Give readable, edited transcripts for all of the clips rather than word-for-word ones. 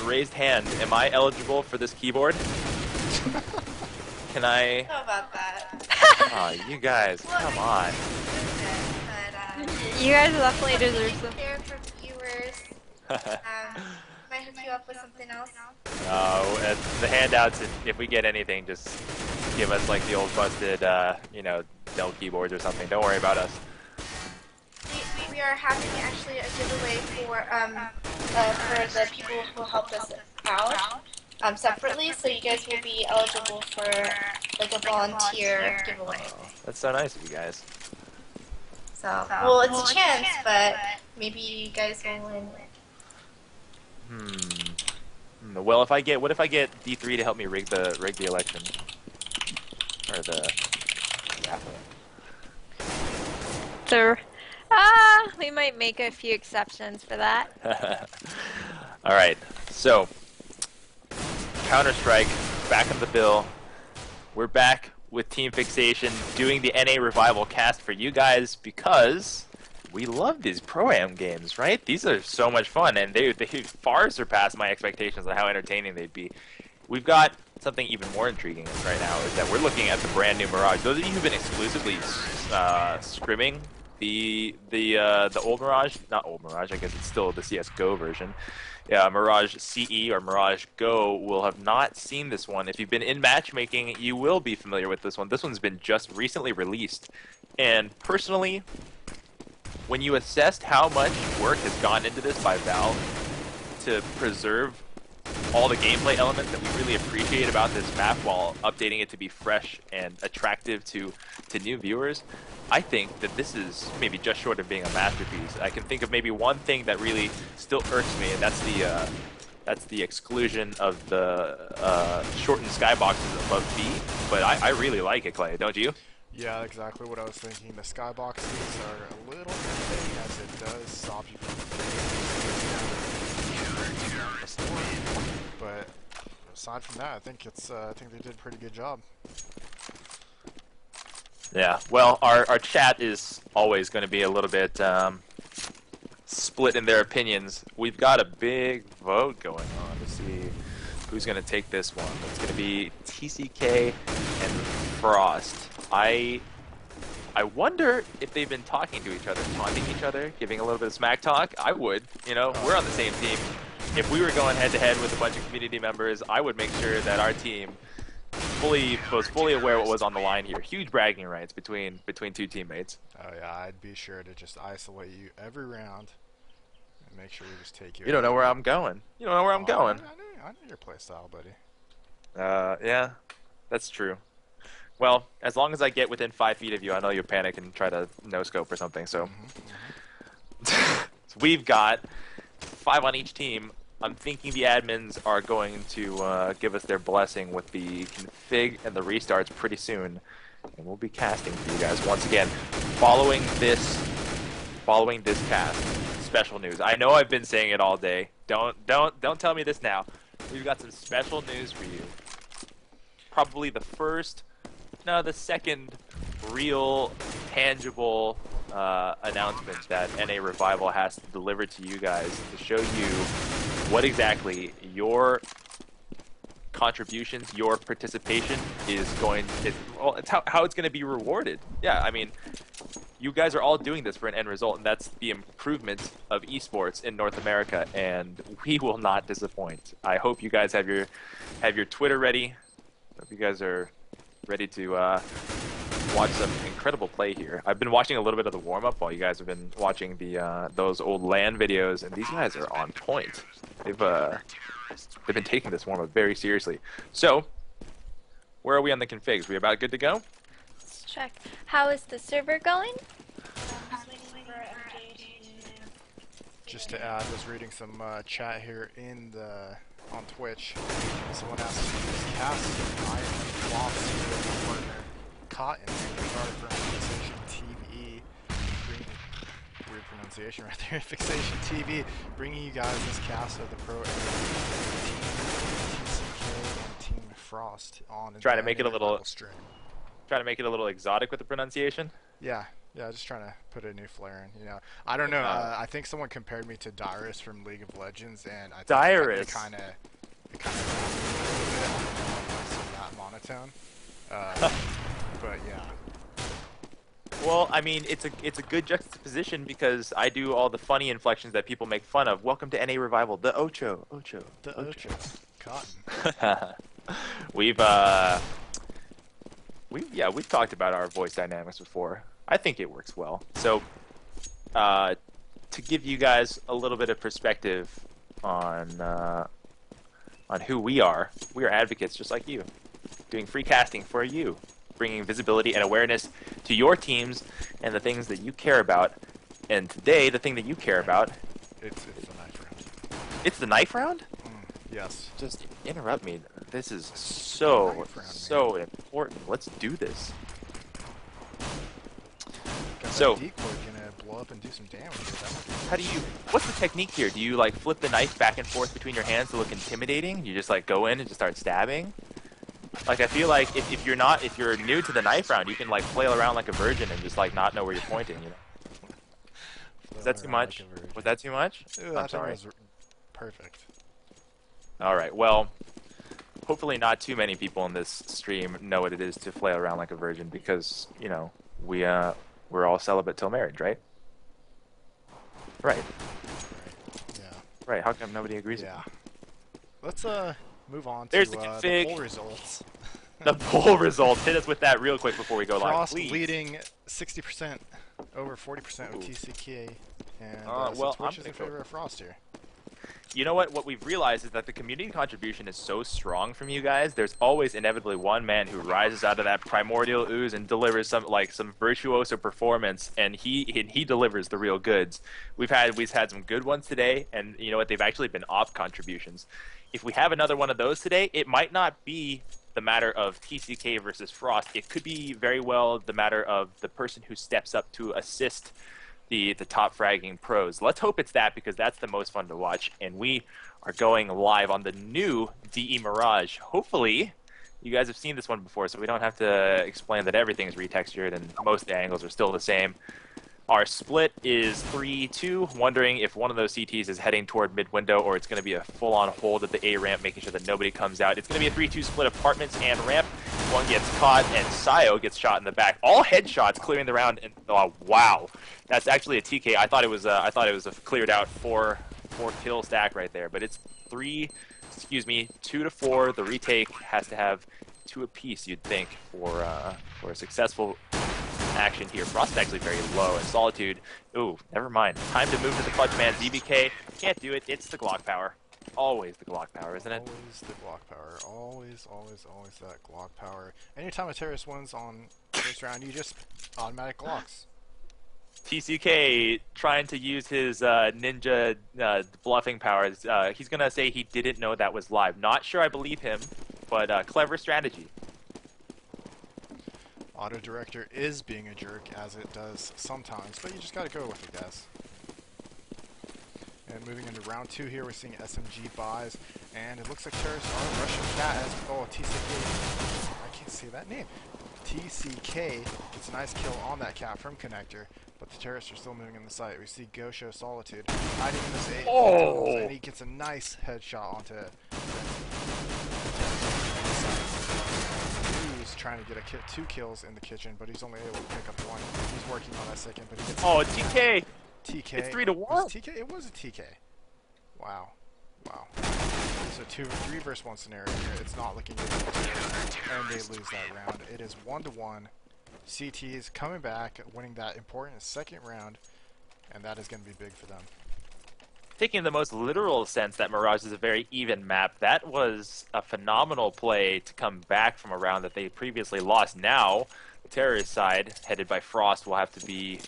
Raised hand. Am I eligible for this keyboard? Can I? How about that? Oh, you guys, Well, come I on. but You guys definitely something deserve I some. can share for viewers. Might hook you up with something else. The handouts. If we get anything, just give us like the old busted, Dell keyboards or something. Don't worry about us. We are having actually a giveaway for the people who helped us out separately, so you guys will be eligible for like a volunteer giveaway. Oh, that's so nice of you guys. So, well, it's a chance, but maybe you guys will win. Well, what if I get D3 to help me rig the election or the raffle? We might make a few exceptions for that. All right, so Counter-Strike back on the bill. We're back with Team Fixation doing the NA Revival cast for you guys because we love these Pro-Am games, right? These are so much fun, and they far surpass my expectations on how entertaining they'd be. We've got something even more intriguing right now, is that we're looking at the brand new Mirage. Those of you who've been exclusively scrimming the old Mirage, not old Mirage, I guess it's still the CSGO version. Mirage CE or Mirage Go will have not seen this one. If you've been in matchmaking, you will be familiar with this one. This one's been just recently released. And personally, when you assessed how much work has gone into this by Valve to preserve all the gameplay elements that we really appreciate about this map while updating it to be fresh and attractive to new viewers, I think that this is maybe just short of being a masterpiece. I can think of maybe one thing that really still irks me, and that's the exclusion of the shortened skyboxes above B. But I really like it, Clay. Don't you? Yeah, exactly what I was thinking. The skyboxes are a little irritating as it does stop you from but aside from that, I think they did a pretty good job. Yeah, well, our chat is always going to be a little bit split in their opinions. We've got a big vote going on to see who's going to take this one. It's going to be TCK and Frost. I wonder if they've been talking to each other, taunting each other, giving a little bit of smack talk. I would. You know, we're on the same team. If we were going head-to-head with a bunch of community members, I would make sure that our team was fully aware what was on the line here. Huge bragging rights between two teammates. Oh yeah, I'd be sure to just isolate you every round and make sure we just take you. You don't know where I'm going. You don't know where I'm going. I know your playstyle, buddy. Yeah, that's true. Well, as long as I get within 5 feet of you, I know you'll panic and try to no-scope or something, so. So we've got 5 on each team. I'm thinking the admins are going to give us their blessing with the config and the restarts pretty soon. And we'll be casting for you guys once again. Following this cast, special news. I know I've been saying it all day. Don't tell me this now. We've got some special news for you. Probably the second real, tangible announcement that NA Revival has to deliver to you guys to show you what exactly your contributions, your participation it's how it's going to be rewarded. Yeah, I mean, you guys are all doing this for an end result, and that's the improvement of esports in North America, and we will not disappoint. I hope you guys have your Twitter ready. I hope you guys are ready to watch some incredible play here. I've been watching a little bit of the warm-up while you guys have been watching those old LAN videos, and these guys are on point. They've been taking this warm-up very seriously. So, where are we on the configs? We about good to go? Let's check. How is the server going? Just to add, was reading some chat here on Twitch. Someone asked me this cast. I am Frozt partner Cotton regard pronunciation TV. Weird pronunciation right there. Fixation TV, bringing you guys this cast of the Pro Team TCK and Team Frost on. Trying to make it a little exotic with the pronunciation. Yeah, Yeah, just trying to put a new flair in. You know, I don't know. I think someone compared me to Dyrus from League of Legends, and I think it Dyrus. kind of that monotone. Uh, but yeah, Well, I mean, it's a good juxtaposition because I do all the funny inflections that people make fun of. Welcome to NA Revival, the Ocho, Ocho, the Ocho. Ocho Cotton. we've we've talked about our voice dynamics before. I think it works well. So, to give you guys a little bit of perspective on who we are advocates just like you, doing free casting for you, bringing visibility and awareness to your teams and the things that you care about. And today, the thing that you care about, It's the knife round. it's the knife round? Yes. Just interrupt me. This is the so, knife round, so important. Let's do this. Got So- that decoy gonna blow up and do some damage. How do you, what's the technique here? Do you like flip the knife back and forth between your hands to look intimidating? You just like go in and just start stabbing? Like I feel like if you're new to the knife round, you can like flail around like a virgin and just like not know where you're pointing, you know? Is that too much? Was that too much? I'm sorry. Was perfect. All right. Well, hopefully not too many people in this stream know what it is to flail around like a virgin because, you know, we're all celibate till marriage, right? Right. Yeah. Right. How come nobody agrees? Yeah. Let's move on to There's the the config. poll results. The poll results. Hit us with that real quick before we go live, Frost please. leading 60%, over 40% with Ooh. TCK, and well, so Twitch I'm is in gonna go- favor of Frost here. You know what? What we've realized is that the community contribution is so strong from you guys. There's always inevitably one man who rises out of that primordial ooze and delivers some virtuoso performance, and he delivers the real goods. We've had some good ones today, and you know what? They've actually been off contributions. If we have another one of those today, it might not be the matter of TCK versus Frost. It could be very well the matter of the person who steps up to assist the top fragging pros. Let's hope it's that because that's the most fun to watch. And we are going live on the new DE Mirage. Hopefully, you guys have seen this one before, so we don't have to explain that everything is retextured and most of the angles are still the same. Our split is 3-2, wondering if one of those CTs is heading toward mid-window or it's going to be a full-on hold at the A ramp, making sure that nobody comes out. It's going to be a 3-2 split apartments and ramp. One gets caught, and Sayo gets shot in the back. All headshots clearing the round, and oh, wow. That's actually a TK. I thought it was a cleared out four kill stack right there, but it's 2 to 4. The retake has to have 2 apiece, you'd think, for a successful action here. Frost is actually very low, and Solitude, ooh, never mind. Time to move to the clutch man. ZBK can't do it. It's the Glock power. Always the Glock power, isn't it? Always the Glock power. Always that Glock power. Anytime a terrorist wins on first round, you just automatic Glocks. TCK trying to use his ninja bluffing powers. He's going to say he didn't know that was live. Not sure I believe him, but clever strategy. Auto director is being a jerk, as it does sometimes, but you just gotta go with it, guys. And moving into round 2 here, we're seeing SMG buys, and it looks like terrorists are rushing cat as, oh, TCK, I can't say that name. TCK gets a nice kill on that cat from Connector, but the terrorists are still moving in the site. We see Gosho Solitude hiding in this 8, and he gets a nice headshot onto trying to get 2 kills in the kitchen, but he's only able to pick up 1. He's working on that second, but he gets TK! TK. It's 3 to 1. Was it TK? It was a TK. Wow. So 3 versus 1 scenario here. It's not looking good, and they lose that round. It is 1-1. CT's coming back, winning that important second round, and that is going to be big for them. Taking the most literal sense that Mirage is a very even map, that was a phenomenal play to come back from a round that they previously lost. Now, the terrorist side, headed by Frost, will have to be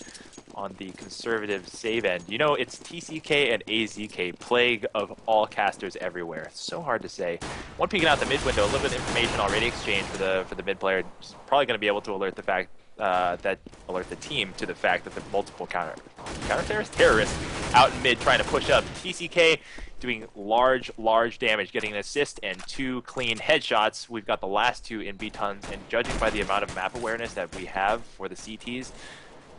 on the conservative save end. You know, it's TCK and AZK, plague of all casters everywhere. It's so hard to say. One peeking out the mid window, a little bit of information already exchanged for the mid player. Just probably going to be able to alert the fact alert the team to the fact that the multiple counter terrorists out in mid trying to push up. TCK doing large damage, getting an assist and 2 clean headshots. We've got the last 2 in B tons, and judging by the amount of map awareness that we have for the CTs,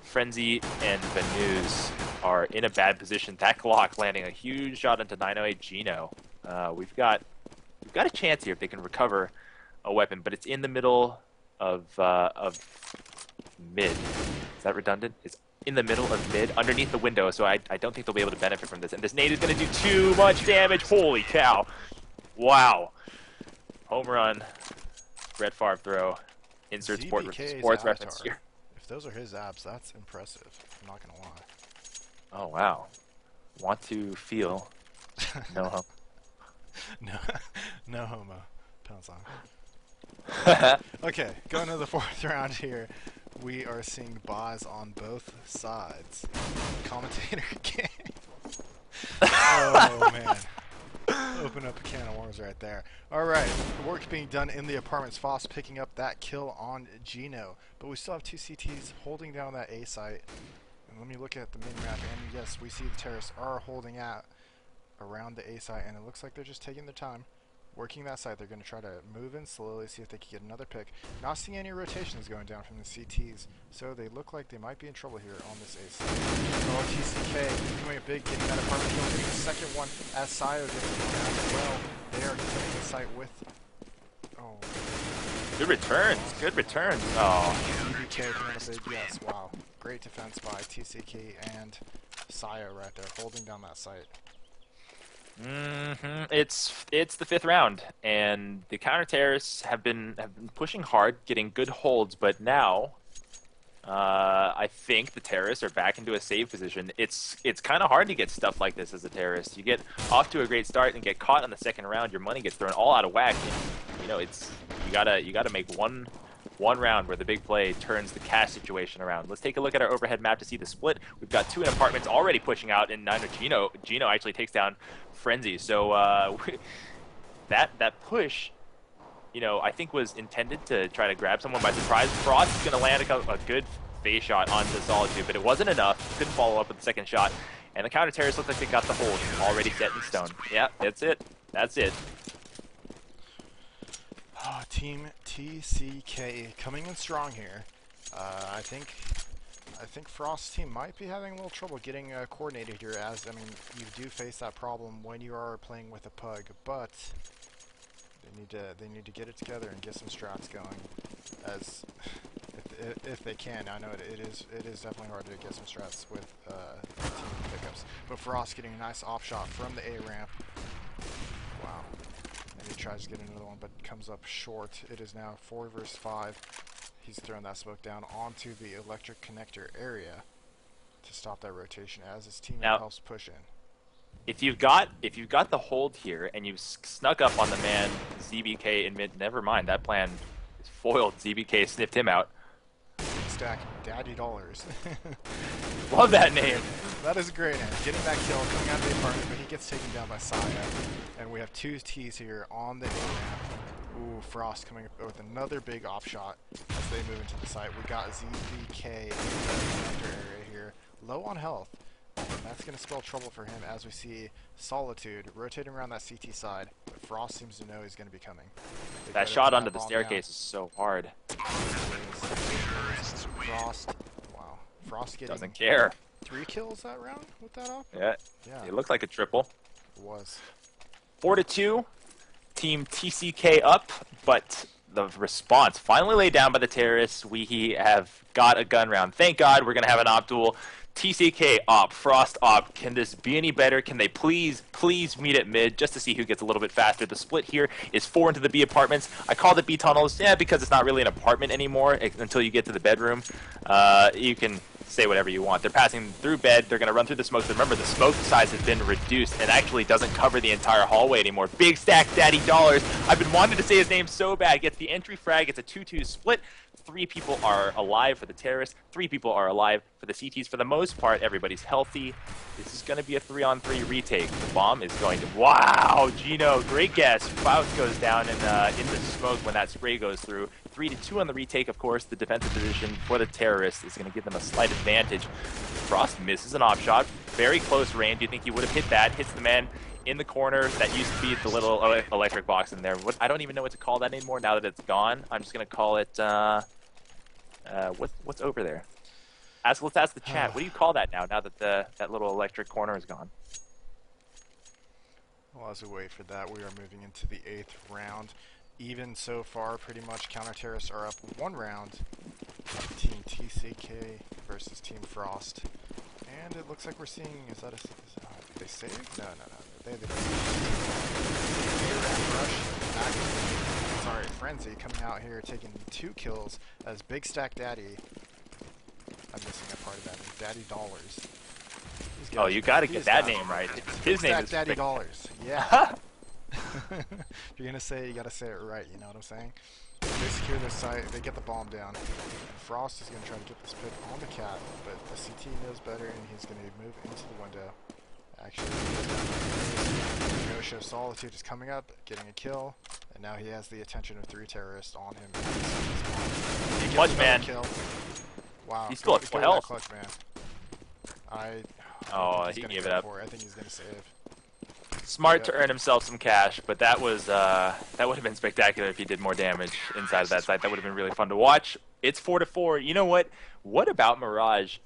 Frenzy and Venus are in a bad position. That Glock landing a huge shot into 908 Gino. We've got a chance here if they can recover a weapon, but it's in the middle of mid. Is that redundant? It's in the middle of mid, underneath the window, so I don't think they'll be able to benefit from this. And this nade is going to do too much damage. Holy cow. Wow. Home run. Brett Favre throw. Insert ZBK's sports avatar. reference here. If those are his abs, that's impressive. I'm not gonna lie. Oh, wow. Want to feel. No homo. No, no homo. Pounds on. Okay, going to the 4th round here. We are seeing buys on both sides. Commentator game. Oh man. Open up a can of worms right there. Alright, the work being done in the apartments. Frost picking up that kill on Gino. But we still have 2 CTs holding down that A site. And let me look at the mini-map, and yes, we see the terrorists are holding out around the A site, and it looks like they're just taking their time. Working that site, they're going to try to move in slowly, see if they can get another pick. Not seeing any rotations going down from the CTs, so they look like they might be in trouble here on this A site. Oh, TCK doing a big, getting that apartment kill, getting the second one as Sayo gets one as well. They are defending the site with... Oh. Good returns. Good returns. Oh. EBK doing a big yes. Wow. Great defense by TCK and Sayo right there, holding down that site. It's the 5th round, and the counter terrorists have been pushing hard, getting good holds, but now I think the terrorists are back into a save position. It's kind of hard to get stuff like this as a terrorist. You get off to a great start and get caught on the 2nd round, your money gets thrown all out of whack. And, you know, you gotta make one round where the big play turns the cash situation around. Let's take a look at our overhead map to see the split. We've got 2 in apartments already pushing out, and Gino actually takes down Frenzy. So that push, you know, I think was intended to try to grab someone by surprise. Frost is going to land a good face shot onto Solitude, but it wasn't enough. Couldn't follow up with the 2nd shot. And the counter terrorists look like they got the hold already set in stone. Yeah, that's it. That's it. Oh, Team TCK coming in strong here. I think Frost's team might be having a little trouble getting coordinated here, as, I mean, you do face that problem when you are playing with a pug, but they need to get it together and get some strats going, as if they can. I know it is definitely hard to get some strats with team pickups, but Frost getting a nice off shot from the A ramp. Wow. And he tries to get another one, but comes up short. It is now 4 versus 5. He's thrown that smoke down onto the electric connector area to stop that rotation as his teammate helps push in. If you've got the hold here and you've snuck up on the man ZBK in mid, never mind, that plan is foiled. ZBK sniffed him out. Stack Daddy Dollars. Love that name. That is a great name. Getting that kill, coming out of the apartment, but he gets taken down by Saya. And we have 2 T's here on the A ramp. Ooh, Frost coming up with another big off shot as they move into the site. We got ZBK in the connector area here, low on health. And that's going to spell trouble for him as we see Solitude rotating around that CT side, but Frost seems to know he's going to be coming. That shot onto the staircase is so hard. Frost, wow. Frost getting doesn't care. 3 kills that round with that up? Yeah, it looked like a triple. It was. 4-2, Team TCK up, but the response finally laid down by the terrorists. We have got a gun round. Thank God we're going to have an op duel. TCK op, Frost op. Can this be any better? Can they please meet at mid just to see who gets a little bit faster? The split here is 4 into the B apartments. I call it B tunnels, because it's not really an apartment anymore until you get to the bedroom. You can say whatever you want. They're passing through bed. They're going to run through the smoke. Remember, the smoke size has been reduced and actually doesn't cover the entire hallway anymore. Big Stack Daddy Dollars. I've been wanting to say his name so bad. Gets the entry frag. It's a 2-2 split. 3 people are alive for the terrorists. 3 people are alive for the CTs. For the most part, everybody's healthy. This is going to be a 3-on-3 retake. The bomb is going to... Wow, Gino, great guess. Frost goes down in the smoke when that spray goes through. 3-2 on the retake, of course. The defensive position for the terrorists is going to give them a slight advantage. Frost misses an op shot. Very close range. You think he would have hit that. Hits the man in the corner that used to be the little electric box in there. I don't even know what to call that anymore now that it's gone. I'm just going to call it... what's over there? Let's ask the chat. What do you call that now? Now that that little electric corner is gone. Well, as we wait for that, we are moving into the 8th round. Even so far, pretty much counter-terrorists are up 1 round. Team TCK versus Team Frost. And it looks like we're seeing, did they save? No. They rush back. Sorry, Frenzy coming out here taking 2 kills as Big Stack Daddy. I'm missing a part of that. Daddy Dollars. Oh, you gotta get that name right. His name is Daddy Dollars. Yeah. If you're gonna say it, you gotta say it right, you know what I'm saying? They secure this site, they get the bomb down, and Frost is gonna try to get this pick on the cat, but the CT knows better and he's gonna move into the window. Actually, No Show Solitude is coming up, getting a kill, and now he has the attention of 3 terrorists on him. Clutch man. Kill. Wow. He's still at full health. Clutch man. He gave it up. I think he's gonna save. Smart to earn himself some cash, but that was that would have been spectacular if he did more damage inside of that site. That would have been really fun to watch. It's 4-4. You know what? What about Mirage?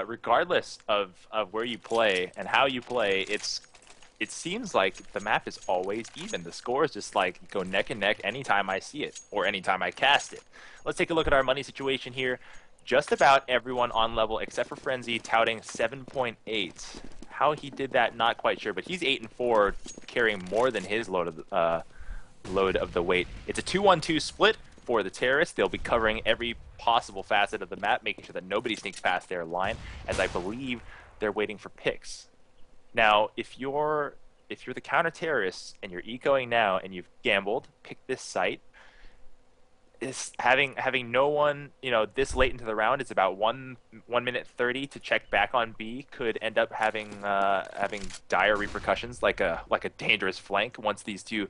Regardless of where you play and how you play, it seems like the map is always even. The scores just like go neck and neck anytime I see it or anytime I cast it. Let's take a look at our money situation here. Just about everyone on level except for Frenzy touting 7.8. How he did that, not quite sure, but he's 8-4, carrying more than his load of the weight. It's a 2-1-2 split for the terrorists. They'll be covering every possible facet of the map, making sure that nobody sneaks past their line, as I believe they're waiting for picks. Now, if you're the counter-terrorists and you're ecoing now and you've gambled, pick this site. Is having no one, this late into the round, it's about 1 minute 30 to check back on B, could end up having dire repercussions, like a dangerous flank once these two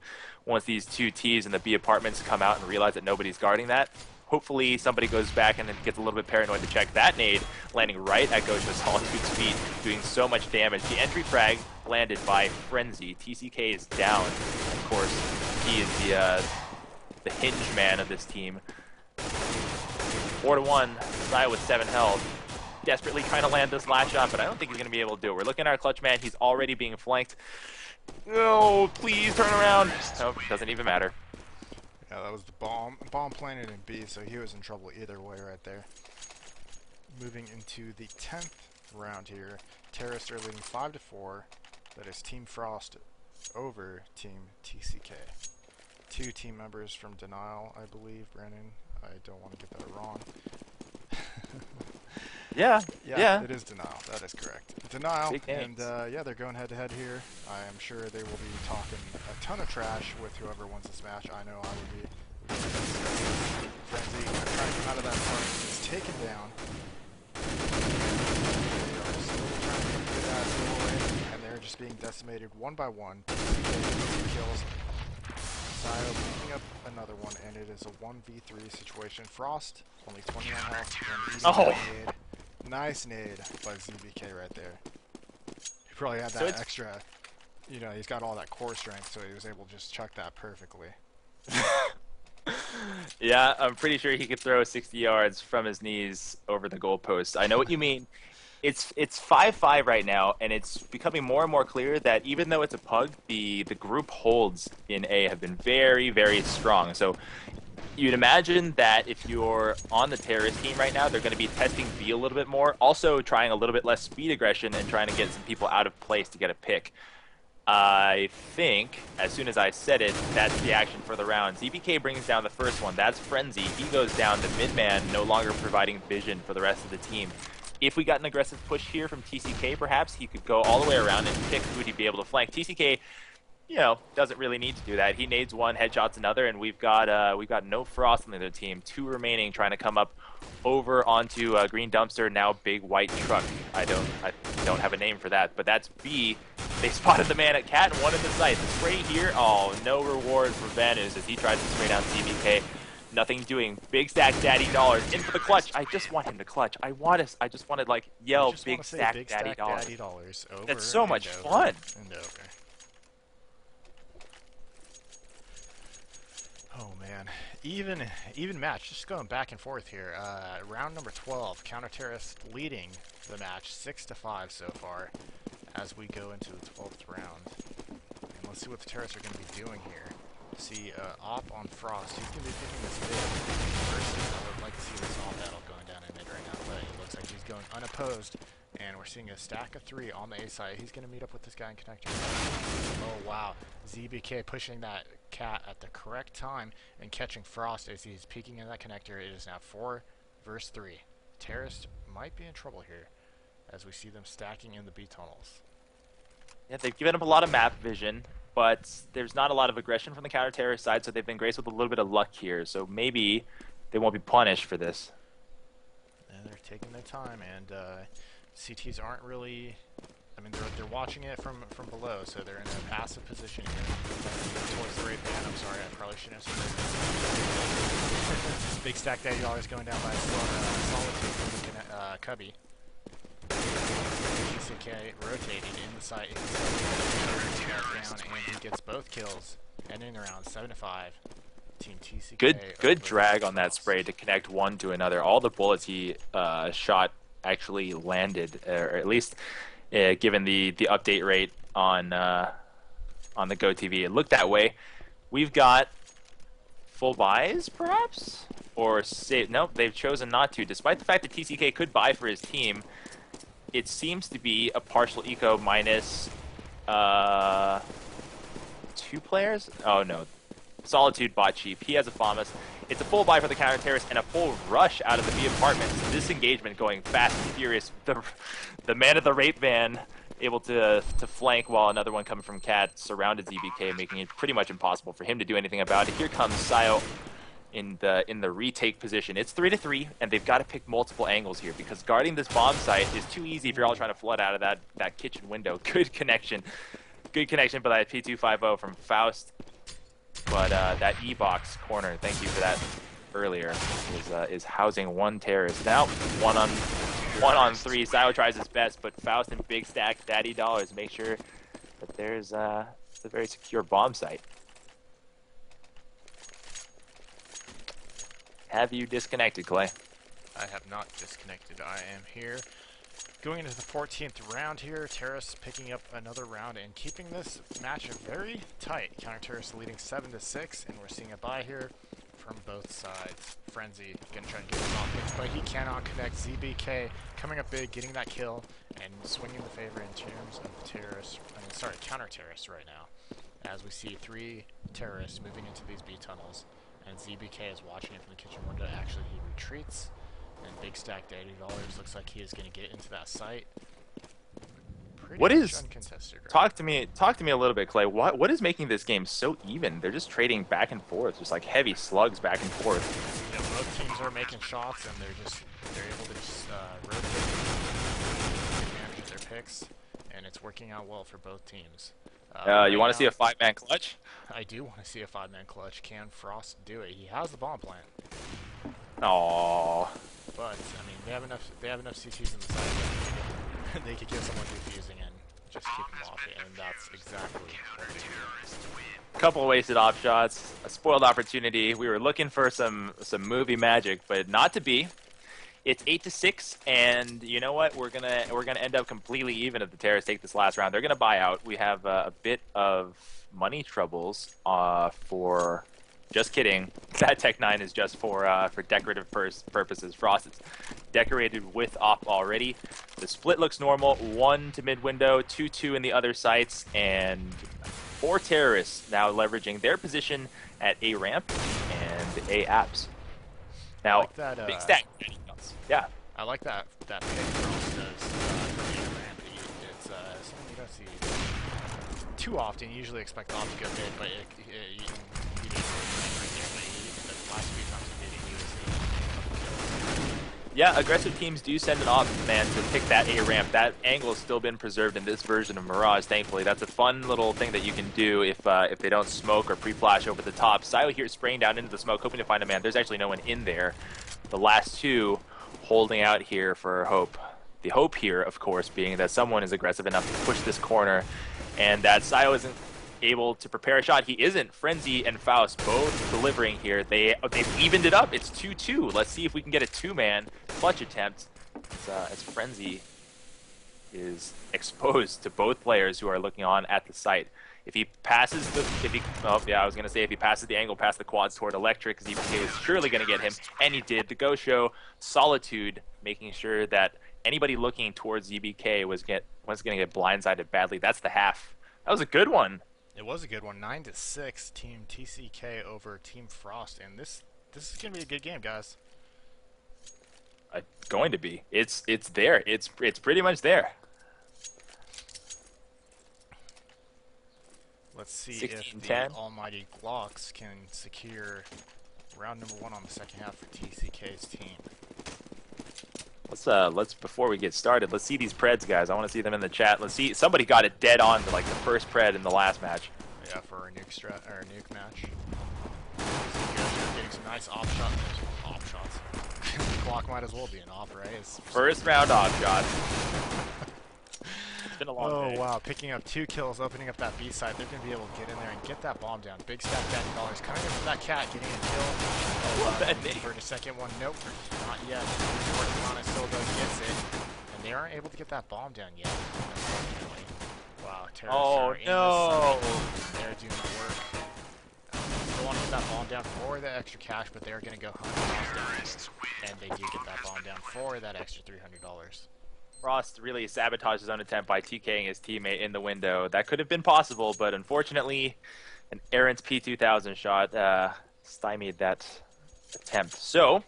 T's in the B apartments come out and realize that nobody's guarding that. Hopefully somebody goes back and then gets a little bit paranoid to check that nade, landing right at Ghost Solitude's feet, doing so much damage. The entry frag landed by Frenzy. TCK is down. Of course, he is the hinge man of this team. 4-1, Saya with 7 health. Desperately trying to land this last shot, but I don't think he's going to be able to do it. We're looking at our clutch man. He's already being flanked. No, please turn around. Nope, doesn't even matter. Yeah, that was the bomb. Bomb planted in B, so he was in trouble either way right there. Moving into the 10th round here. Terrorists are leading 5-4. That is Team Frost over Team TCK. 2 team members from Denial, I believe, Brandon. I don't want to get that wrong. Yeah. It is Denial. That is correct. Denial, and they're going head-to-head here. I am sure they will be talking a ton of trash with whoever wins this match. I know I would be. Frenzy trying to come out of that part. He's taken down. They are still trying to get that away, and they're just being decimated one by one. 2 kills. Sayo picking up another one, and it is a 1v3 situation. Frost, only 21 health, and nade. Nice nade by ZBK right there. He probably had that extra, he's got all that core strength, so he was able to just chuck that perfectly. Yeah, I'm pretty sure he could throw 60 yards from his knees over the goalpost. I know what you mean. It's 5-5 right now, and it's becoming more and more clear that even though it's a pug, the group holds in A have been very, very strong. So you'd imagine that if you're on the terrorist team right now, they're going to be testing B a little bit more, also trying a little bit less speed aggression and trying to get some people out of place to get a pick. I think, as soon as I said it, that's the action for the round. ZBK brings down the first one. That's Frenzy. He goes down. The mid-man no longer providing vision for the rest of the team. If we got an aggressive push here from TCK, perhaps he could go all the way around and pick who he'd be able to flank. TCK, doesn't really need to do that. He nades one, headshots another, and we've got no Frost on the other team. 2 remaining, trying to come up over onto Green Dumpster, now Big White Truck. I don't have a name for that, but that's B. They spotted the man at Cat and one in the sight. The spray here, no reward for Vanus as he tries to spray down ZBK. Nothing doing. Big Stack Daddy Dollars in for the clutch. I just want him to clutch. I just wanted yell Big Stack Daddy Dollars. Over. That's so much fun. And over. Oh man, even match. Just going back and forth here. Round number 12. Counter Terrorist leading the match 6-5 so far as we go into the 12th round. And let's see what the Terrorists are going to be doing here. See, Op on Frost. He's going to be picking this mid. First, I would like to see this Op battle going down in mid right now, but it looks like he's going unopposed. And we're seeing a stack of 3 on the A side. He's going to meet up with this guy in connector. Oh, wow. ZBK pushing that cat at the correct time and catching Frost as he's peeking in that connector. It is now 4 versus 3. Terrorist might be in trouble here as we see them stacking in the B tunnels. Yeah, they've given up a lot of map vision, but there's not a lot of aggression from the counter-terrorist side, so they've been graced with a little bit of luck here. So maybe they won't be punished for this. And they're taking their time, and CTs aren't really... I mean, they're watching it from below, so they're in a passive position here. Towards the right band. I'm sorry, I probably shouldn't have said that. Big stack $80 going down by Solitude from the Cubby. TCK rotating in the site. Down, and he gets both kills, ending around 7-5. Team TCK. Good drag on that spray to connect one to another. All the bullets he shot actually landed, or at least given the update rate on the GoTV, it looked that way. We've got full buys, perhaps, or save. Nope, they've chosen not to, despite the fact that TCK could buy for his team. It seems to be a partial eco minus 2 players. Oh no, Solitude bought cheap. He has a FAMAS. It's a full buy for the counter-terrorist and a full rush out of the B apartments. This engagement going fast and furious. The man of the rape van able to flank while another one coming from Cat surrounded ZBK, making it pretty much impossible for him to do anything about it. Here comes Sayo in the retake position. It's 3-3, and they've got to pick multiple angles here because guarding this bomb site is too easy if you're all trying to flood out of that kitchen window. Good connection by that P250 from Faust. But that E-box corner, thank you for that earlier, is housing one terrorist. Now, one on 3. Sayo tries his best, but Faust and Big Stack Daddy Dollars make sure that there's a very secure bomb site. Have you disconnected, Clay? I have not disconnected. I am here. Going into the 14th round here, Terrorists picking up another round and keeping this match very tight. Counter-Terrorists leading 7-6, and we're seeing a buy here from both sides. Frenzy gonna try and get him off, but he cannot connect. ZBK coming up big, getting that kill, and swinging the favor in terms of counter-terrorists right now. As we see 3 terrorists moving into these B tunnels, and ZBK is watching it from the kitchen window. Actually, he retreats, and Big Stack $80 looks like he is going to get into that site. What is uncontested right talk to me a little bit, Clay. What is making this game so even? They're just trading back and forth, just like heavy slugs back and forth. Yeah, both teams are making shots, and they're able to just rotate, take advantage of their picks, and it's working out well for both teams. You want to see a 5-man clutch? I do want to see a 5-man clutch. Can Frost do it? He has the bomb plant. Aww. But I mean, they have enough CCs in the side. They could get someone defusing and just keep them off it, and that's exactly what they do. Couple of wasted off shots, a spoiled opportunity. We were looking for some movie magic, but not to be. It's 8-6, and you know what? We're gonna end up completely even if the Terrorists take this last round. They're gonna buy out. We have a bit of money troubles for. Just kidding. That Tech 9 is just for decorative purposes. Frost is decorated with op already. The split looks normal. 1 to mid window, 2-2 in the other sites, and 4 terrorists now leveraging their position at A ramp and A apps. Now, like that, Big Stack. Yeah. I like that pick Frost does for the ramp. It's something you don't see too often. You usually expect the op to go mid, but you Yeah, aggressive teams do send an op man to pick that A ramp. That angle has still been preserved in this version of Mirage, thankfully. That's a fun little thing that you can do if they don't smoke or pre-flash over the top. Sayo here spraying down into the smoke, hoping to find a man. There's actually no one in there. The last 2 holding out here for hope. The hope here, of course, being that someone is aggressive enough to push this corner, and that Sayo isn't able to prepare a shot. He isn't. Frenzy and Faust both delivering here. They've evened it up. It's 2-2. Let's see if we can get a two-man clutch attempt as Frenzy is exposed to both players who are looking on at the site. If he passes I was gonna say if he passes the angle past the quads toward Electric, ZBK is surely gonna get him, and he did. The Go Show Solitude making sure that anybody looking towards ZBK was gonna get blindsided badly. That's the half. That was a good one. It was a good one. 9-6, Team TCK over Team Frost, and this is gonna be a good game, guys. Going to be. It's there. It's pretty much there. Let's see 16, if the 10. almighty Glocks can secure round number 1 on the second half for TCK's team. Let's before we get started, let's see these Preds guys. I want to see them in the chat. Let's see. Somebody got it dead on to like the first Pred in the last match. Yeah, for a nuke match. Getting some nice off shots. Glock might as well be an off, right? First round off shot. It's been a long day. Wow, picking up 2 kills, opening up that B side. They're going to be able to get in there and get that bomb down. Big stack $10 coming in for that cat, getting a kill. For the second one, nope, not yet. He's working on it, still goes, gets it. And they aren't able to get that bomb down yet, unfortunately. Wow, terrorists are in the site. They're doing the work. They want to get that bomb down for the extra cash, but they're going to go hunt Frost down. And they do get that bomb down for that extra $300. Frost really sabotaged his own attempt by TKing his teammate in the window. That could have been possible, but unfortunately, an errant P2000 shot stymied that attempt. So,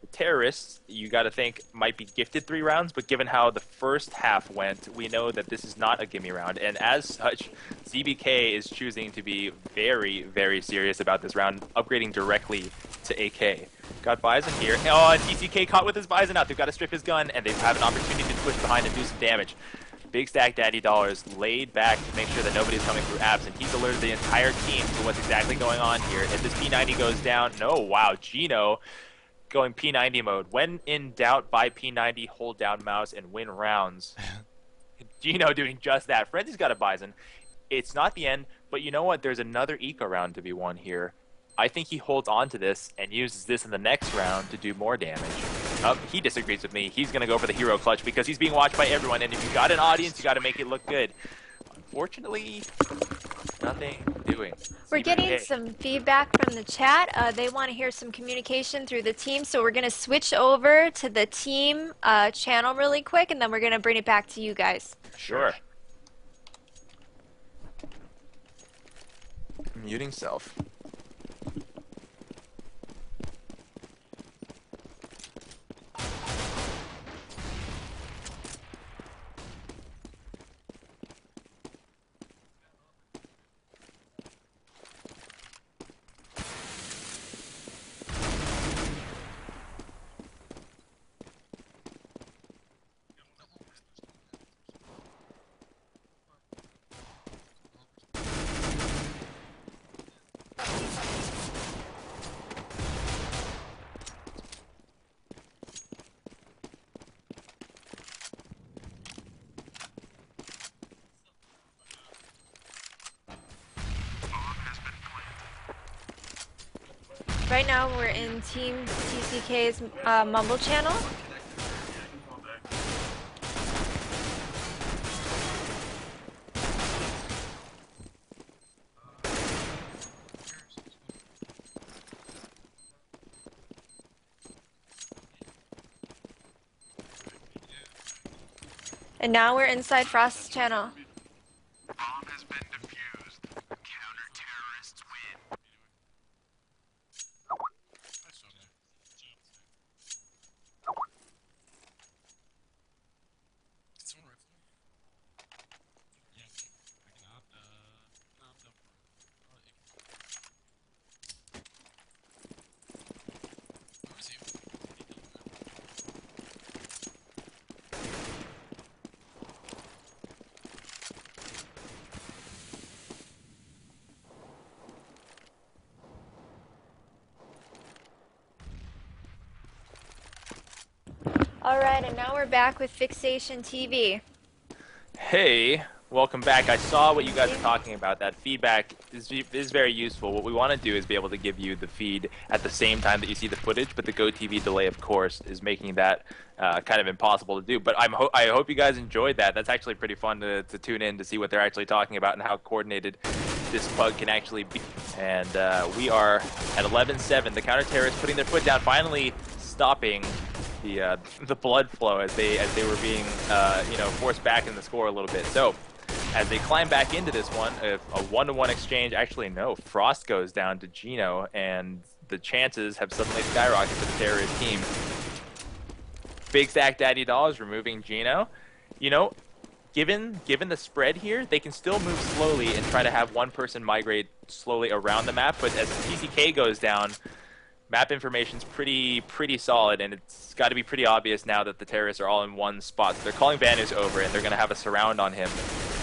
the terrorists, you got to think, might be gifted 3 rounds, but given how the first half went, we know that this is not a gimme round, and as such, ZBK is choosing to be very, very serious about this round, upgrading directly to AK. Got Bison here. Oh, and TCK caught with his Bison out. They've got to strip his gun, and they have an opportunity to push behind and do some damage. Big Stack Daddy Dollars laid back to make sure that nobody's coming through abs, and he's alerted the entire team to what's exactly going on here. If this P90 goes down, no, wow, Gino going P90 mode. When in doubt, buy P90, hold down mouse, and win rounds. Gino doing just that. Frenzy's got a Bison. It's not the end, but you know what? There's another eco round to be won here. I think he holds on to this and uses this in the next round to do more damage. He disagrees with me. He's going to go for the hero clutch because he's being watched by everyone, and if you got an audience, you got to make it look good. Unfortunately, nothing doing. We're getting some feedback from the chat. They want to hear some communication through the team, so we're going to switch over to the team channel really quick, and then we're going to bring it back to you guys. Sure. Muting self. Right now we're in Team TCK's Mumble channel. And now we're inside Frost's channel. Alright, and now we're back with Fixation TV. Hey, Welcome back. I saw what you guys are talking about. That feedback is very useful. What we want to do is be able to give you the feed at the same time that you see the footage, but the GoTV delay, of course, is making that kind of impossible to do. But I hope you guys enjoyed that. That's actually pretty fun to tune in to see what they're actually talking about and how coordinated this bug can actually be. And we are at 11-7. The counter-terrorists putting their foot down, finally stopping the blood flow as they were being forced back in the score a little bit. So as they climb back into this one, a 1-to-1 exchange. Actually, no, Frost goes down to Gino, and the chances have suddenly skyrocketed for the terrorist team. Big Stack Daddy Dollars removing Gino. You know, given the spread here, they can still move slowly and try to have one person migrate slowly around the map, but as TCK goes down, map information's pretty solid, and it's got to be pretty obvious now that the terrorists are all in one spot. So they're calling Vanus over, and they're going to have a surround on him.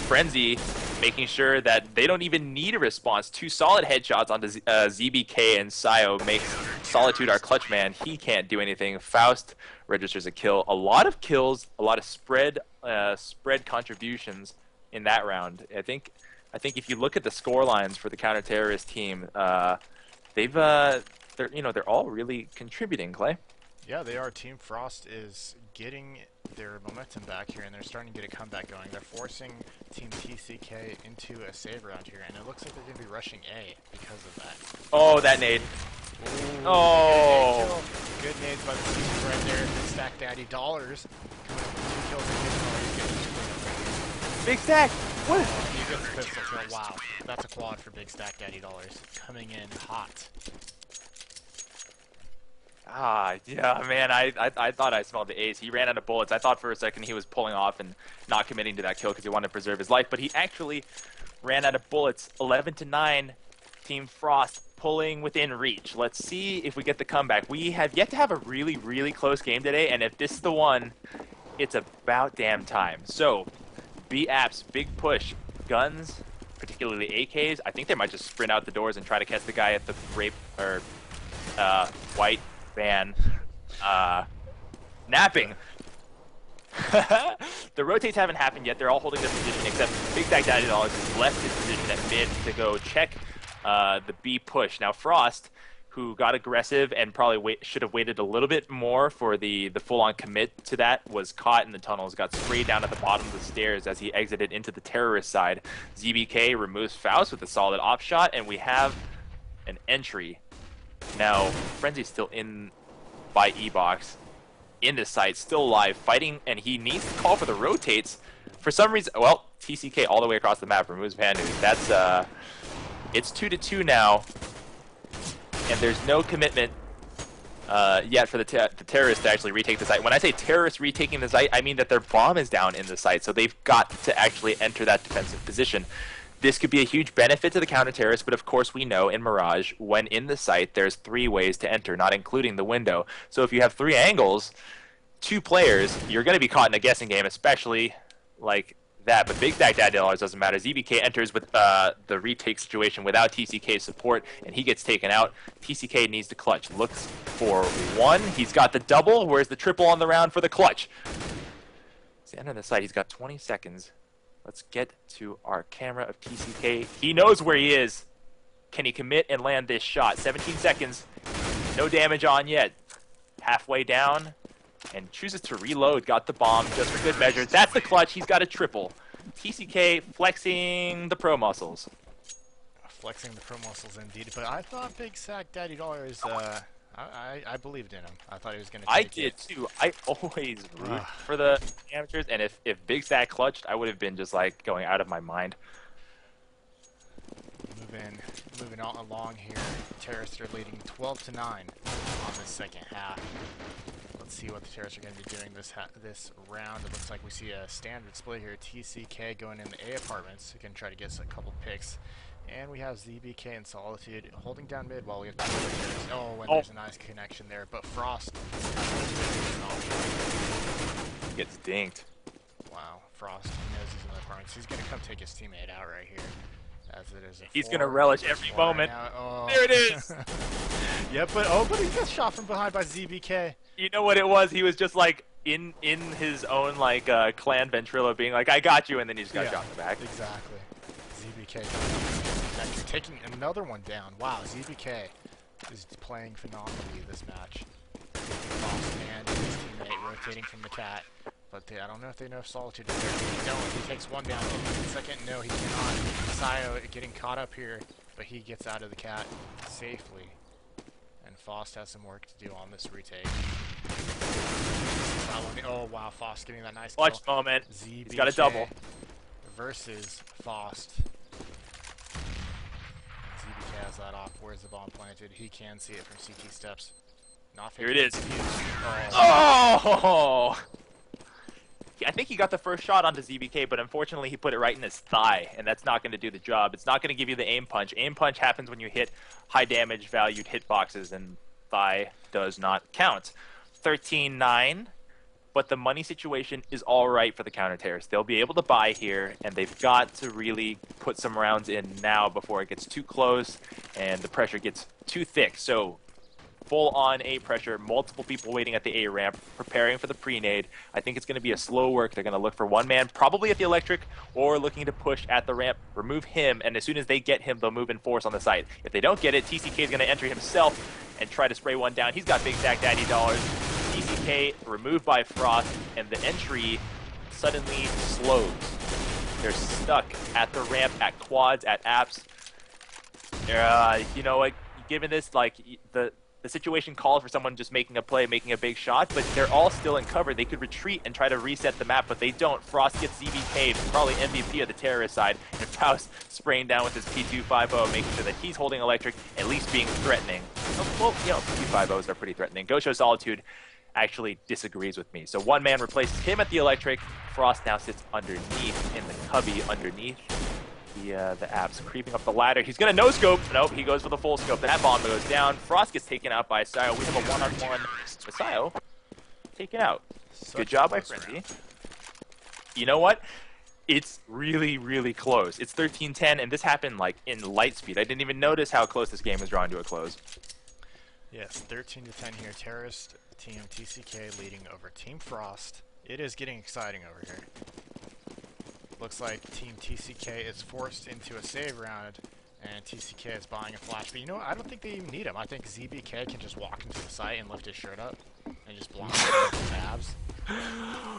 Frenzy making sure that they don't even need a response. 2 solid headshots onto ZBK, and Sayo makes Solitude our clutch man. He can't do anything. Faust registers a kill. A lot of kills, a lot of spread contributions in that round. I think if you look at the score lines for the counter-terrorist team, they're all really contributing, Clay. Yeah, they are. Team Frost is getting their momentum back here, and they're starting to get a comeback going. They're forcing Team TCK into a save round here, and it looks like they're going to be rushing A because of that. Oh, that nade. Ooh, Oh. good nades by the team right there. Big Stack Daddy Dollars coming up with 2 kills in Big Stack. What? he gets a pistol kill. Wow, that's a quad for Big Stack Daddy Dollars. Coming in hot. Ah, yeah, man, I thought I smelled the ace. He ran out of bullets. I thought for a second he was pulling off and not committing to that kill because he wanted to preserve his life, but he actually ran out of bullets. 11-9, Team Frost pulling within reach. Let's see if we get the comeback. We have yet to have a really close game today, and if this is the one, it's about damn time. So, B-Apps, big push. Guns, particularly AKs. I think they might just sprint out the doors and try to catch the guy at the rape, or white van napping. The rotates haven't happened yet. They're all holding their position except Big Stack Daddy Dollars has left his position at mid to go check the B push. Now Frost, who got aggressive and probably should have waited a little bit more for the full-on commit to that, was caught in the tunnels, got sprayed down at the bottom of the stairs as he exited into the terrorist side. ZBK removes Faust with a solid off shot, and we have an entry. Now, Frenzy's still in by E-Box, in this site, still alive, fighting, and he needs to call for the rotates. For some reason, well, TCK all the way across the map removes Vanu. That's, it's 2-2 now, and there's no commitment yet for the terrorists to actually retake the site. When I say terrorists retaking the site, I mean that their bomb is down in the site, so they've got to actually enter that defensive position. This could be a huge benefit to the counter-terrorists, but of course we know in Mirage, when in the site, there's 3 ways to enter, not including the window. So if you have 3 angles, 2 players, you're going to be caught in a guessing game, especially like that. But Big Stack Daddy Dollars doesn't matter. ZBK enters with the retake situation without TCK's support, and he gets taken out. TCK needs to clutch. Looks for 1. He's got the double. Where's the triple on the round for the clutch? He's the end of the site. He's got 20 seconds. Let's get to our camera of TCK. He knows where he is. Can he commit and land this shot? 17 seconds. No damage on yet. Halfway down. And chooses to reload. Got the bomb just for good measure. That's the clutch. He's got a triple. TCK flexing the pro muscles. Flexing the pro muscles indeed. But I thought Big Sack Daddy Dollars, I believed in him. I thought he was going to take it. I did too. I always root for the amateurs, and if Big Stack clutched, I would have been just like going out of my mind. Moving on along here. Terrorists are leading 12-9 on this second half. Let's see what the terrorists are going to be doing this round. It looks like we see a standard split here. TCK going in the A apartments. We can try to get a couple picks. And we have ZBK and Solitude holding down mid while we have there's a nice connection there. But Frost gets dinked. Wow, Frost, he knows he's in the apartments. He's going to come take his teammate out right here. As it is he's going to relish every moment. Oh. There it is. Yeah, but he gets shot from behind by ZBK. You know what it was? He was just like in his own like clan Ventrilo being like, I got you, and then he just got shot in the back. Exactly. ZBK taking another one down. Wow, ZBK is playing phenomenally this match. Frost and his teammate rotating from the cat. But I don't know if they know if Solitude is there. They don't. He takes one down. Second, no, he cannot. Sayo getting caught up here, but he gets out of the cat safely. And Frost has some work to do on this retake. Oh wow, Frost getting that nice Clutch kill. moment. ZBK He's got a double. Versus Frost. ZBK has that off. Where's the bomb planted? He can see it from CT steps. Not Here it is. Oh. Oh! I think he got the first shot onto ZBK, but unfortunately he put it right in his thigh, and that's not going to do the job. It's not going to give you the aim punch. Aim punch happens when you hit high damage valued hitboxes, and thigh does not count. 13-9, but the money situation is all right for the counter terrorists. They'll be able to buy here, and they've got to really put some rounds in now before it gets too close and the pressure gets too thick. So full-on A pressure, multiple people waiting at the A ramp, preparing for the pre-nade. I think it's going to be a slow work. They're going to look for one man, probably at the electric, or looking to push at the ramp, remove him, and as soon as they get him, they'll move in force on the site. If they don't get it, TCK is going to enter himself and try to spray one down. He's got Big Zach Daddy dollars. TCK removed by Frost, and the entry suddenly slows. They're stuck at the ramp, at quads, at apps. You know what? Given this, like, the situation calls for someone just making a play, making a big shot, but they're all still in cover. They could retreat and try to reset the map, but they don't. Frost gets ZBK, probably MVP of the terrorist side, and Faust spraying down with his P250, making sure that he's holding electric, at least being threatening. Well, you know, P250s are pretty threatening. Go Show Solitude actually disagrees with me. So one man replaces him at the electric. Frost now sits underneath in the cubby underneath the apps, creeping up the ladder. He's gonna no scope. Nope, he goes for the full scope. That bomb goes down. Frost gets taken out by Sayo. We have a one-on-one with Sayo taken out. Good job by Frenzy. You know what? It's really, really close. It's 13-10, and this happened like in light speed. I didn't even notice how close this game was drawing to a close. Yes, 13-10 here. Terrorist team TCK leading over Team Frost. It is getting exciting over here. Looks like Team TCK is forced into a save round, and TCK is buying a flash. But you know what? I don't think they even need him. I think ZBK can just walk into the site and lift his shirt up and just block his abs.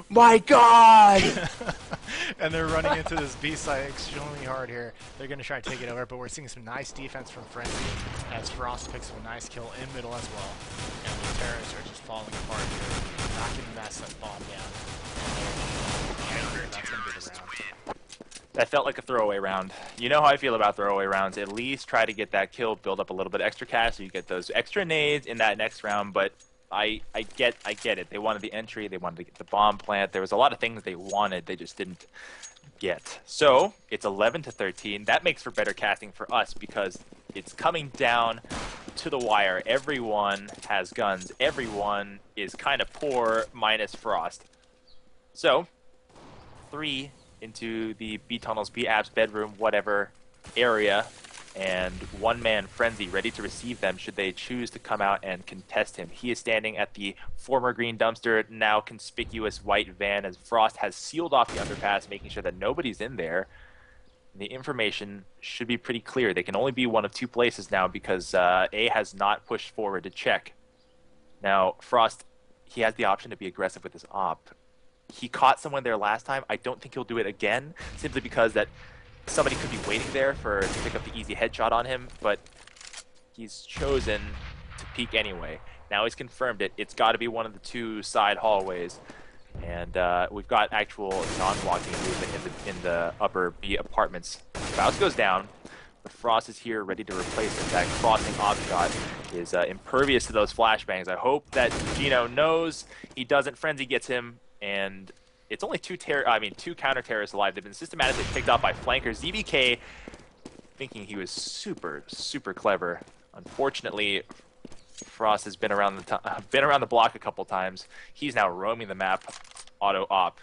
My God! And they're running into this B site extremely hard here. They're going to try to take it over, but we're seeing some nice defense from Frenzy as Frost picks up a nice kill in middle as well. And the terrorists are just falling apart here, knocking that set bomb down. And that's going to be the round. That felt like a throwaway round. You know how I feel about throwaway rounds. At least try to get that kill, build up a little bit extra cash so you get those extra nades in that next round, but I get it. They wanted the entry, they wanted to get the bomb plant. There was a lot of things they wanted, they just didn't get. So, it's 11-13. That makes for better casting for us because it's coming down to the wire. Everyone has guns. Everyone is kind of poor minus Frost. So, 3 into the B tunnels, B apps, bedroom, whatever area, and one man Frenzy ready to receive them should they choose to come out and contest him. He is standing at the former green dumpster, now conspicuous white van, as Frost has sealed off the underpass, making sure that nobody's in there. The information should be pretty clear. They can only be one of two places now because A has not pushed forward to check. Now, Frost, he has the option to be aggressive with his op. He caught someone there last time. I don't think he'll do it again, simply because that somebody could be waiting there to pick up the easy headshot on him, but he's chosen to peek anyway. Now he's confirmed it. It's got to be one of the two side hallways, and we've got actual non-blocking movement in the upper B apartments. Faust goes down, but Frost is here ready to replace him. That crossing op shot is impervious to those flashbangs. I hope that Gino knows he doesn't. Frenzy gets him. And it's only two counter-terrorists alive. They've been systematically picked off by flankers. ZBK, thinking he was super, super clever. Unfortunately, Frost has been around the block a couple times. He's now roaming the map, auto-op.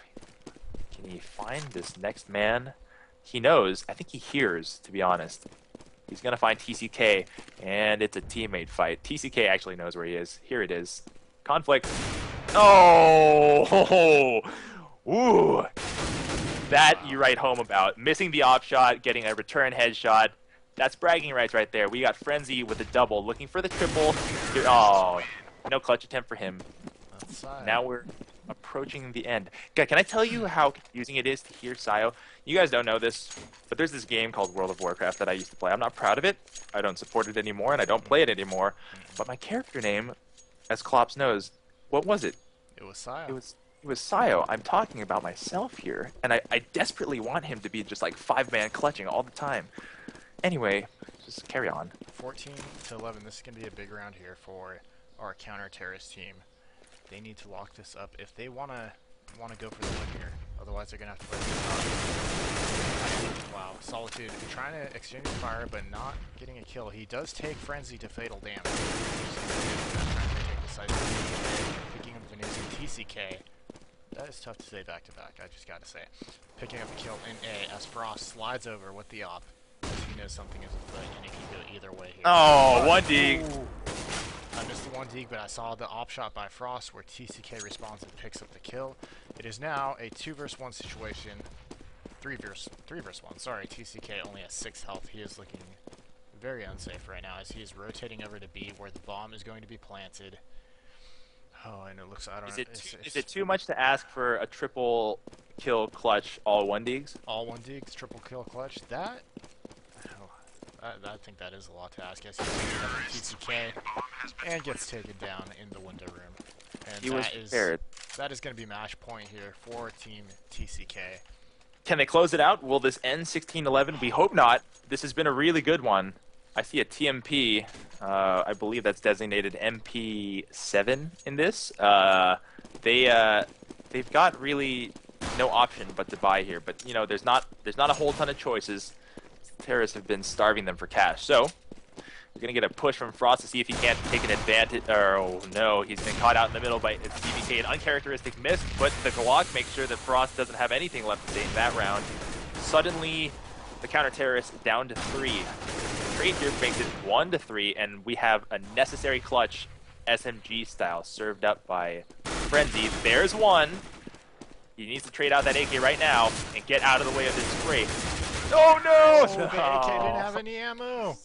Can he find this next man? He knows. I think he hears, to be honest. He's going to find TCK, and it's a teammate fight. TCK actually knows where he is. Here it is. Conflict. Oh, ooh, that you write home about. Missing the op shot, getting a return headshot. That's bragging rights right there. We got Frenzy with a double, looking for the triple. Oh, no clutch attempt for him. That's Now we're approaching the end. Can I tell you how confusing it is to hear Sayo? You guys don't know this, but there's this game called World of Warcraft that I used to play. I'm not proud of it. I don't support it anymore, and I don't play it anymore. But my character name, as Klops knows, what was it? It was Saya. It was Sayo. I'm talking about myself here, and I desperately want him to be just like five-man clutching all the time. Anyway, just carry on. 14 to 11. This is going to be a big round here for our counter-terrorist team. They need to lock this up if they want to go for the win here. Otherwise, they're going to have to play. Wow, Solitude trying to exchange fire, but not getting a kill. He does take Frenzy to fatal damage. Picking up Venus and TCK. That is tough to say back to back, I just gotta say. Picking up a kill in A as Frost slides over with the op. He knows something is afoot, and he can go either way here. Oh, one dig. I missed the one dig, but I saw the op shot by Frost where TCK responds and picks up the kill. It is now a 2 versus 1 situation. 3 versus 1. Sorry, TCK only has 6 health. He is looking very unsafe right now as he is rotating over to B where the bomb is going to be planted. Oh, and it looks, I don't know. Is it too much to ask for a triple kill clutch all one digs? All one digs, triple kill clutch? That... I think that is a lot to ask. Yes, he's TCK and gets taken down in the window room. And He was prepared. That is going to be match point here for Team TCK. Can they close it out? Will this end 16-11? We hope not. This has been a really good one. I see a TMP. I believe that's designated MP7 in this. They've got really no option but to buy here. But you know, there's not a whole ton of choices. Terrorists have been starving them for cash. So we're gonna get a push from Frost to see if he can't take an advantage. Oh no, he's been caught out in the middle by DBK. An uncharacteristic miss, but the Glock makes sure that Frost doesn't have anything left to say in that round. Suddenly, the counter-terrorists down to 3. The trade here makes it 1-3, and we have a necessary clutch SMG style served up by Frenzy. There's one. He needs to trade out that AK right now and get out of the way of this scrape. Oh no! Oh, the AK didn't have any ammo.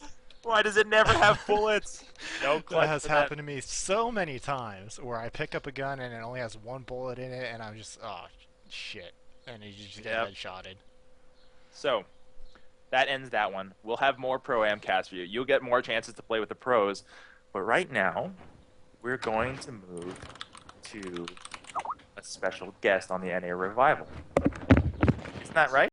Why does it never have bullets? No clutch. That has happened to me so many times where I pick up a gun and it only has 1 bullet in it, and I'm just, oh shit, and you just get headshotted. So that ends that one. We'll have more Pro-Am casts for you. You'll get more chances to play with the pros, but right now we're going to move to a special guest on the NA Revival. Isn't that right?